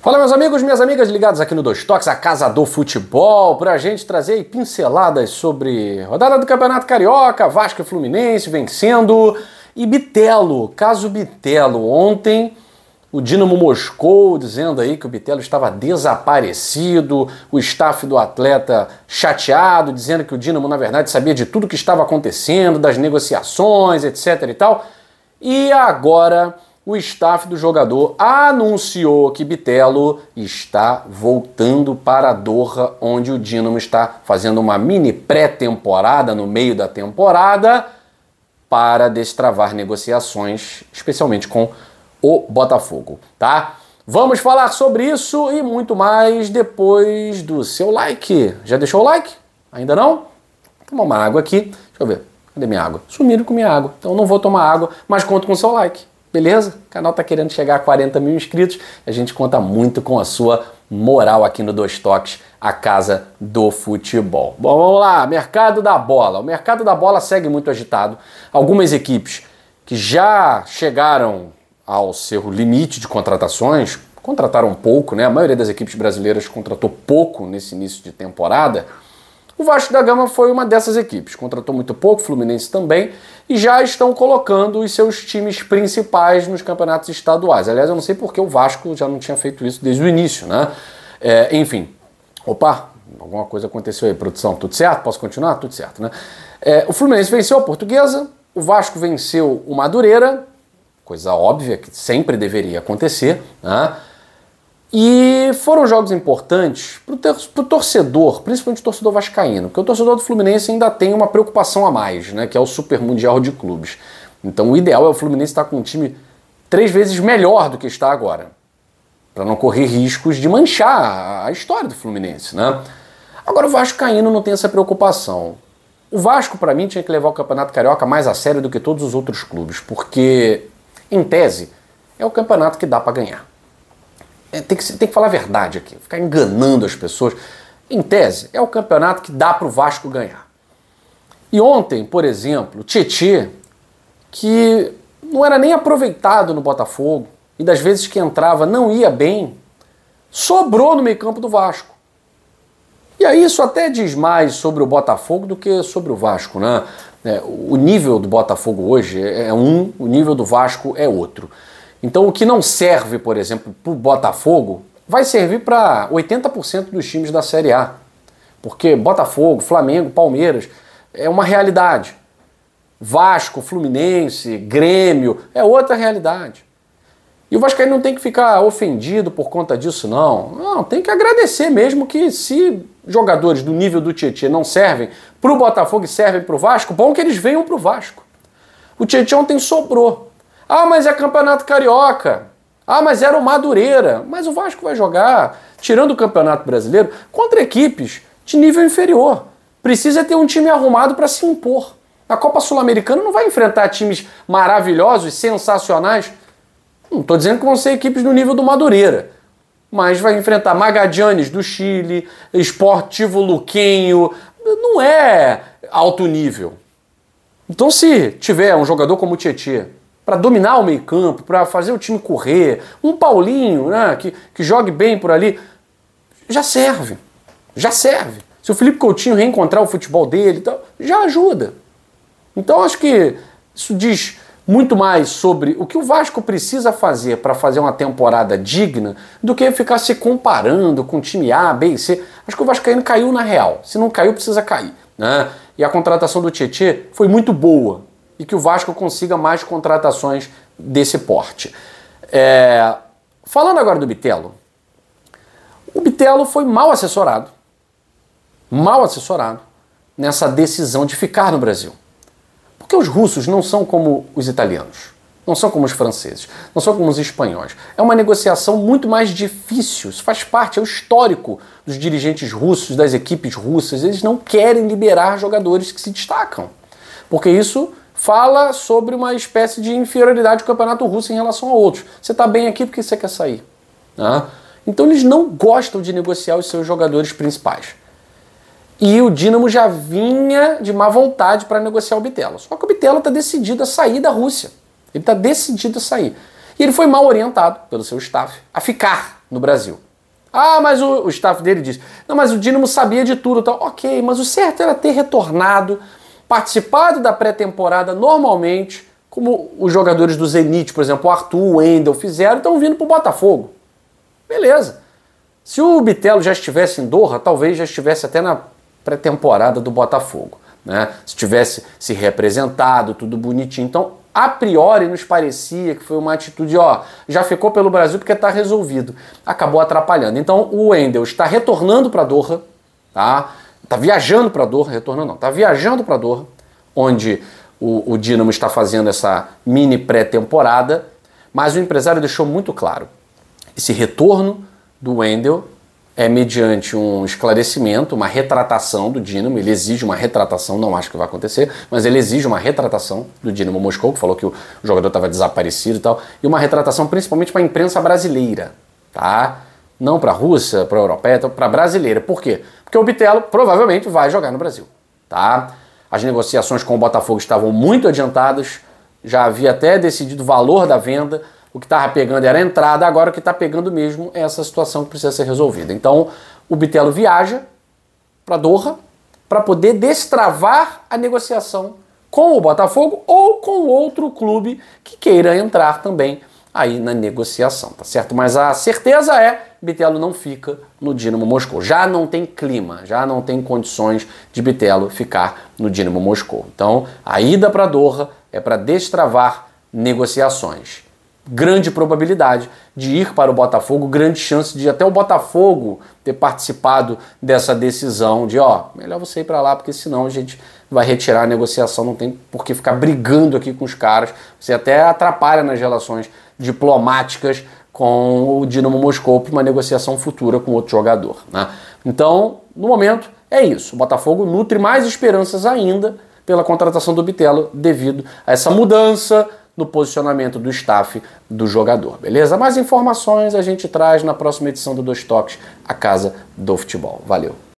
Fala, meus amigos, minhas amigas ligados aqui no Dois Toques, a casa do futebol, pra gente trazer pinceladas sobre rodada do Campeonato Carioca, Vasco e Fluminense vencendo e Bitelo, caso Bitelo. Ontem o Dínamo Moscou dizendo aí que o Bitelo estava desaparecido, o staff do atleta chateado, dizendo que o Dínamo na verdade sabia de tudo que estava acontecendo, das negociações, etc e tal. E agora o staff do jogador anunciou que Bitelo está voltando para Doha, onde o Dínamo está fazendo uma mini pré-temporada no meio da temporada para destravar negociações, especialmente com o Botafogo, tá? Vamos falar sobre isso e muito mais depois do seu like. Já deixou o like? Ainda não? Vou tomar uma água aqui. Deixa eu ver. Cadê minha água? Sumiram com minha água. Então não vou tomar água, mas conto com o seu like. Beleza? O canal tá querendo chegar a 40 mil inscritos e a gente conta muito com a sua moral aqui no Dois Toques, a casa do futebol. Bom, vamos lá, mercado da bola. O mercado da bola segue muito agitado. Algumas equipes que já chegaram ao seu limite de contratações, contrataram pouco, né? A maioria das equipes brasileiras contratou pouco nesse início de temporada. O Vasco da Gama foi uma dessas equipes, contratou muito pouco, Fluminense também, e já estão colocando os seus times principais nos campeonatos estaduais. Aliás, eu não sei porque o Vasco já não tinha feito isso desde o início, né? Enfim, opa, alguma coisa aconteceu aí, produção, tudo certo? Posso continuar? Tudo certo, né? O Fluminense venceu a Portuguesa, o Vasco venceu o Madureira, coisa óbvia que sempre deveria acontecer, né? E foram jogos importantes para o torcedor, principalmente o torcedor vascaíno, porque o torcedor do Fluminense ainda tem uma preocupação a mais, né, que é o Super Mundial de Clubes. Então o ideal é o Fluminense estar com um time 3 vezes melhor do que está agora, para não correr riscos de manchar a história do Fluminense, né? Agora o vascaíno não tem essa preocupação. O Vasco, para mim, tinha que levar o Campeonato Carioca mais a sério do que todos os outros clubes, porque, em tese, é o campeonato que dá para ganhar. Tem que falar a verdade aqui, ficar enganando as pessoas. Em tese, é o campeonato que dá para o Vasco ganhar. E ontem, por exemplo, Tietê, que não era nem aproveitado no Botafogo, e das vezes que entrava não ia bem, sobrou no meio-campo do Vasco. E aí isso até diz mais sobre o Botafogo do que sobre o Vasco, né? O nível do Botafogo hoje é um, o nível do Vasco é outro. Então o que não serve, por exemplo, para o Botafogo, vai servir para 80% dos times da Série A. Porque Botafogo, Flamengo, Palmeiras é uma realidade. Vasco, Fluminense, Grêmio é outra realidade. E o Vascaíno não tem que ficar ofendido por conta disso, não. Não, tem que agradecer mesmo que se jogadores do nível do Tietê não servem para o Botafogo e servem para o Vasco, bom que eles venham para o Vasco. O Tietê ontem sobrou. Ah, mas é Campeonato Carioca. Ah, mas era o Madureira. Mas o Vasco vai jogar, tirando o Campeonato Brasileiro, contra equipes de nível inferior. Precisa ter um time arrumado para se impor. A Copa Sul-Americana não vai enfrentar times maravilhosos, sensacionais. Não estou dizendo que vão ser equipes do nível do Madureira. Mas vai enfrentar Magallanes do Chile, Sportivo Luquenho. Não é alto nível. Então se tiver um jogador como o Tietê, para dominar o meio-campo, para fazer o time correr, um Paulinho, né, que jogue bem por ali, já serve. Já serve. Se o Felipe Coutinho reencontrar o futebol dele, então, já ajuda. Então acho que isso diz muito mais sobre o que o Vasco precisa fazer para fazer uma temporada digna do que ficar se comparando com o time A, B e C. Acho que o Vascaíno caiu na real. Se não caiu, precisa cair, né? E a contratação do Tietê foi muito boa. E que o Vasco consiga mais contratações desse porte. Falando agora do Bitelo, o Bitelo foi mal assessorado nessa decisão de ficar no Brasil. Porque os russos não são como os italianos, não são como os franceses, não são como os espanhóis. É uma negociação muito mais difícil, isso faz parte, é o histórico dos dirigentes russos, das equipes russas. Eles não querem liberar jogadores que se destacam, porque isso fala sobre uma espécie de inferioridade do campeonato russo em relação a outros. Você está bem aqui porque você quer sair. Né? Então eles não gostam de negociar os seus jogadores principais. E o Dínamo já vinha de má vontade para negociar o Bitelo. Só que o Bitelo está decidido a sair da Rússia. Ele está decidido a sair. E ele foi mal orientado pelo seu staff a ficar no Brasil. Ah, mas o staff dele disse, não, mas o Dínamo sabia de tudo, tal. Ok, mas o certo era ter retornado, participado da pré-temporada normalmente, como os jogadores do Zenit, por exemplo, o Arthur, o Wendel fizeram, estão vindo pro Botafogo. Beleza. Se o Bitelo já estivesse em Doha, talvez já estivesse até na pré-temporada do Botafogo, né? Se tivesse se representado, tudo bonitinho. Então, a priori, nos parecia que foi uma atitude, já ficou pelo Brasil porque está resolvido. Acabou atrapalhando. Então, o Wendel está retornando para Doha, tá? Está viajando para Doha, retornando não, está viajando para Doha, onde o Dínamo está fazendo essa mini pré-temporada, mas o empresário deixou muito claro, esse retorno do Wendel é mediante um esclarecimento, uma retratação do Dínamo. Ele exige uma retratação, não acho que vai acontecer, mas ele exige uma retratação do Dínamo Moscou, que falou que o jogador estava desaparecido e tal, e uma retratação principalmente para a imprensa brasileira, tá? Não para a Rússia, para a europeia, para a brasileira. Por quê? Porque o Bitelo provavelmente vai jogar no Brasil, tá? As negociações com o Botafogo estavam muito adiantadas, já havia até decidido o valor da venda. O que estava pegando era a entrada, agora o que está pegando mesmo é essa situação que precisa ser resolvida. Então, o Bitelo viaja para Doha para poder destravar a negociação com o Botafogo ou com outro clube que queira entrar também aí na negociação, tá certo? Mas a certeza é, Bitelo não fica no Dínamo Moscou. Já não tem clima, já não tem condições de Bitelo ficar no Dínamo Moscou. Então, a ida para Doha é para destravar negociações. Grande probabilidade de ir para o Botafogo, grande chance de até o Botafogo ter participado dessa decisão de, melhor você ir para lá, porque senão a gente vai retirar a negociação, não tem por que ficar brigando aqui com os caras, você até atrapalha nas relações diplomáticas com o Dínamo Moscou para uma negociação futura com outro jogador, né? Então, no momento, é isso. O Botafogo nutre mais esperanças ainda pela contratação do Bitelo devido a essa mudança no posicionamento do staff do jogador, beleza? Mais informações a gente traz na próxima edição do Dois Toques, a Casa do Futebol. Valeu!